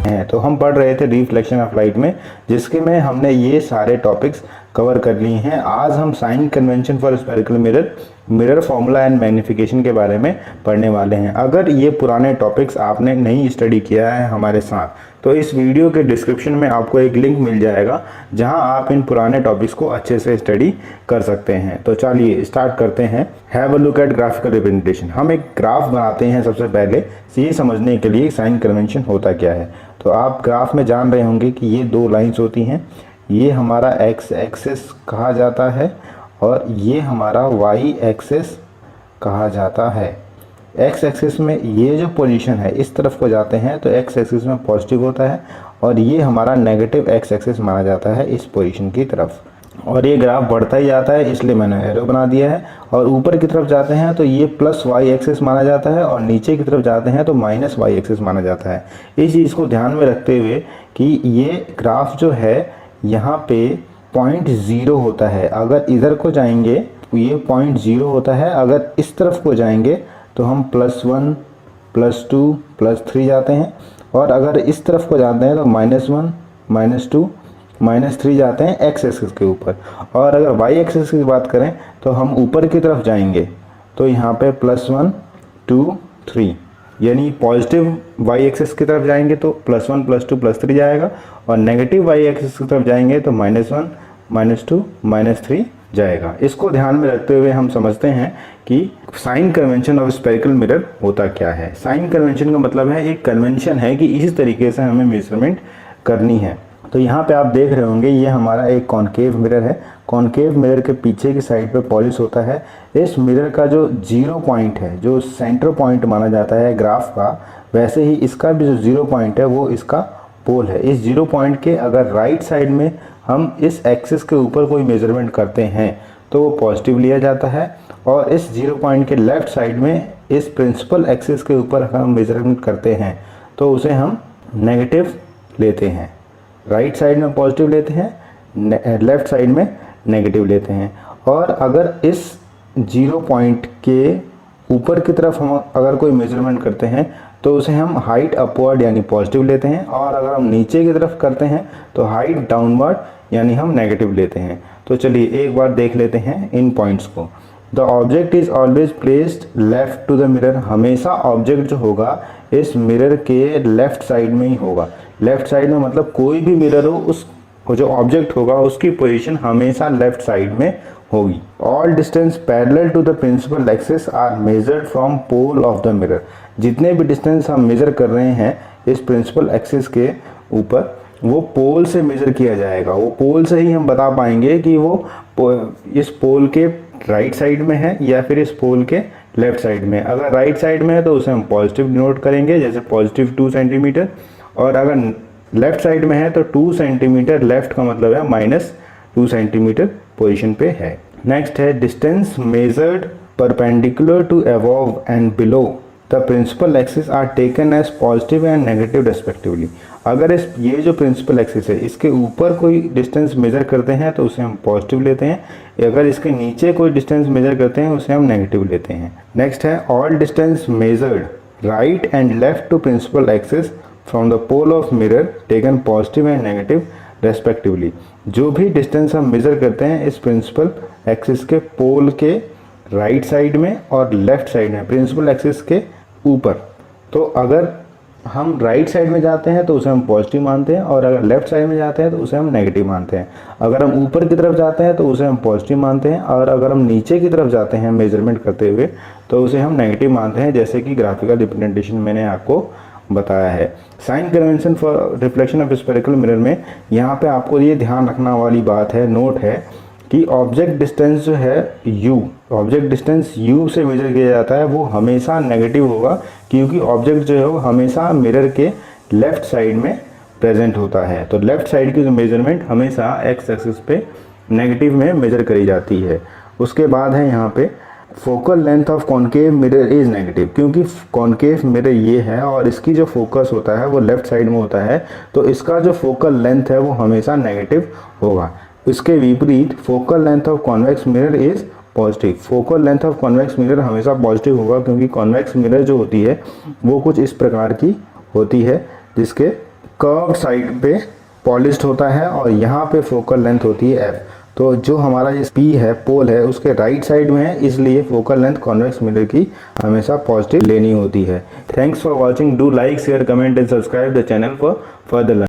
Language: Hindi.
हैं। तो हम पढ़ रहे थे रिफ्लेक्शन ऑफ लाइट में, जिसके में हमने ये सारे टॉपिक्स कवर कर लिए हैं। आज हम sign convention for spherical mirror, mirror formula and magnification के बारे में पढ़ने वाले हैं। अगर ये पुराने टॉपिक्स आपने नहीं स्टडी किया है हमारे साथ, तो इस वीडियो के डिस्क्रिप्शन में आपको एक लिंक मिल जाएगा जहां आप इन पुराने टॉपिक्स को अच्छे से स्टडी कर सकते हैं। तो चलिए स्टार्ट करते हैं। Have a look at graphical representation. हम एक ग्राफ बनाते हैं सबसे पहले, ये समझने के लिए साइन कन्वेंशन होता क्या है। तो आप ग्राफ में जान रहे होंगे कि ये दो लाइंस होती हैं, ये हमारा एक्स एक्सिस कहा जाता है और ये हमारा वाई एक्सिस कहा जाता है। एक्स एक्सिस में ये जो पोजीशन है इस तरफ को जाते हैं तो एक्स एक्सिस में पॉजिटिव होता है, और ये हमारा नेगेटिव एक्स एक्सिस माना जाता है इस पोजीशन की तरफ। और ये ग्राफ बढ़ता ही जाता है, इसलिए मैंने एरो बना दिया है। और ऊपर की तरफ जाते हैं तो ये प्लस वाई एक्सिस माना जाता है, और नीचे की तरफ जाते हैं तो माइनस वाई एक्सिस माना जाता है। इस चीज़ को ध्यान में रखते हुए कि ये ग्राफ जो है यहाँ पे पॉइंट 0 होता है। अगर इधर को जाएंगे तो ये पॉइंट 0 होता है, अगर इस तरफ को जाएंगे तो हम +1 +2 +3 जाते हैं, और अगर इस तरफ को जाते हैं तो -1 -2 -3 जाते हैं एक्स एक्सिस के ऊपर। और अगर वाई एक्सिस की बात करें तो हम ऊपर की तरफ जाएंगे तो यहाँ पे +1 2 3, यानी पॉजिटिव वाई एक्सिस की तरफ जाएंगे तो +1 +2 +3 जाएगा, और नेगेटिव वाई एक्सिस की तरफ जाएंगे तो -1 -2 -3 जाएगा। इसको ध्यान में रखते हुए हम समझते हैं कि sign convention of spherical mirror होता क्या है। साइन कन्वेंशन का मतलब है एक कन्वेंशन है कि इस तरीके से हमें मेजरमेंट करनी है। तो यहाँ पे आप देख रहे होंगे ये हमारा एक कॉनकेव मिरर है। कॉनकेव मिरर के पीछे की साइड पे पॉलिश होता है। इस मिरर का जो 0 पॉइंट है, जो सेंटर पॉइंट माना जाता है ग्राफ का, वैसे ही इसका भी जो 0 पॉइंट है वो इसका पोल है। इस 0 पॉइंट के अगर राइट साइड में हम इस एक्सिस के ऊपर कोई मेजरमेंट करते हैं तो वो पॉजिटिव लिया जाता है, और इस 0 पॉइंट के लेफ्ट साइड में इस प्रिंसिपल एक्सिस के ऊपर हम मेजरमेंट करते हैं तो उसे हम नेगेटिव लेते हैं। राइट साइड में पॉजिटिव लेते हैं, लेफ्ट साइड में नेगेटिव लेते हैं। और अगर इस 0 पॉइंट के ऊपर की तरफ हम अगर कोई मेजरमेंट करते हैं तो उसे हम हाइट अपवर्ड यानी पॉजिटिव लेते हैं, और अगर हम नीचे की तरफ करते हैं तो हाइट डाउनवर्ड यानी हम नेगेटिव लेते हैं। तो चलिए एक बार देख लेते हैं इन पॉइंट्स को। The object is always placed left to the mirror. हमेशा ऑब्जेक्ट जो होगा इस मिरर के लेफ्ट साइड में ही होगा। लेफ्ट साइड में मतलब कोई भी मिरर हो, उस जो ऑब्जेक्ट होगा उसकी पोजीशन हमेशा लेफ्ट साइड में होगी। All distance parallel to the principal axis are measured from pole of the mirror. जितने भी डिस्टेंस हम मेजर कर रहे हैं इस प्रिंसिपल एक्सिस के ऊपर, वो पोल से मेजर किया जाएगा। वो पोल से ही हम बता पाएंगे कि वो इस पोल के राइट साइड में है या फिर इस पोल के लेफ्ट साइड में। अगर राइट साइड में है तो उसे हम पॉजिटिव डिनोट करेंगे, जैसे पॉजिटिव 2 सेंटीमीटर, और अगर लेफ्ट साइड में है तो 2 सेंटीमीटर लेफ्ट का मतलब है -2 सेंटीमीटर पोजीशन पे है। नेक्स्ट है distance measured perpendicular to above and below the principal axis are taken as positive and negative respectively. अगर ये जो प्रिंसिपल एक्सिस है इसके ऊपर कोई डिस्टेंस मेजर करते हैं तो उसे हम पॉजिटिव लेते हैं, अगर इसके नीचे कोई डिस्टेंस मेजर करते हैं उसे हम नेगेटिव लेते हैं। नेक्स्ट है all distance measured right and left to principal axis from the pole of mirror taken positive and negative respectively. जो भी डिस्टेंस हम मेजर करते हैं इस प्रिंसिपल एक्सिस के पोल के राइट साइड में और लेफ्ट साइड में, प्रिंसिपल एक्सिस के ऊपर, तो अगर हम राइट साइड में जाते हैं तो उसे हम पॉजिटिव मानते हैं, और अगर लेफ्ट साइड में जाते हैं तो उसे हम नेगेटिव मानते हैं। अगर हम ऊपर की तरफ जाते हैं तो उसे हम पॉजिटिव मानते हैं, और अगर हम नीचे की तरफ जाते हैं मेजरमेंट करते हुए तो उसे हम नेगेटिव मानते हैं, जैसे कि ग्राफिकल रिप्रेजेंटेशन मैंने आपको बताया है। Sign convention for reflection of spherical mirror में यहाँ पे आपको ये ध्यान रखना वाली बात है, नोट है कि ऑब्जेक्ट डिस्टेंस जो है u, ऑब्जेक्ट डिस्टेंस u से मेजर किया जाता है, वो हमेशा नेगेटिव होगा, क्योंकि ऑब्जेक्ट जो है वो हमेशा मिरर के लेफ्ट साइड में प्रेजेंट होता है। तो लेफ्ट साइड की जो मेजरमेंट हमेशा एक्स एक्सिस पे नेगेटिव में मेजर करी जाती है। उसके बाद है यहाँ पे focal length of concave mirror is negative, क्योंकि कॉनकेव मिरर ये है और इसकी जो फोकस होता है वो लेफ्ट साइड में होता है, तो इसका जो फोकल लेंथ है वो हमेशा नेगेटिव होगा। इसके विपरीत focal length of convex mirror is positive. Focal length of convex mirror हमेशा पॉजिटिव होगा, क्योंकि कॉन्वेक्स मिरर जो होती है वो कुछ इस प्रकार की होती है जिसके कर्व साइड पे पॉलिश्ड होता है और यहाँ पे फोकल लेंथ होती है f। तो जो हमारा ये P है, पोल है, उसके राइट साइड में है, इसलिए फोकल लेंथ कॉन्वेक्स मिरर की हमेशा पॉजिटिव लेनी होती है। Thanks for watching. Do like, share, comment and subscribe the channel for further learning.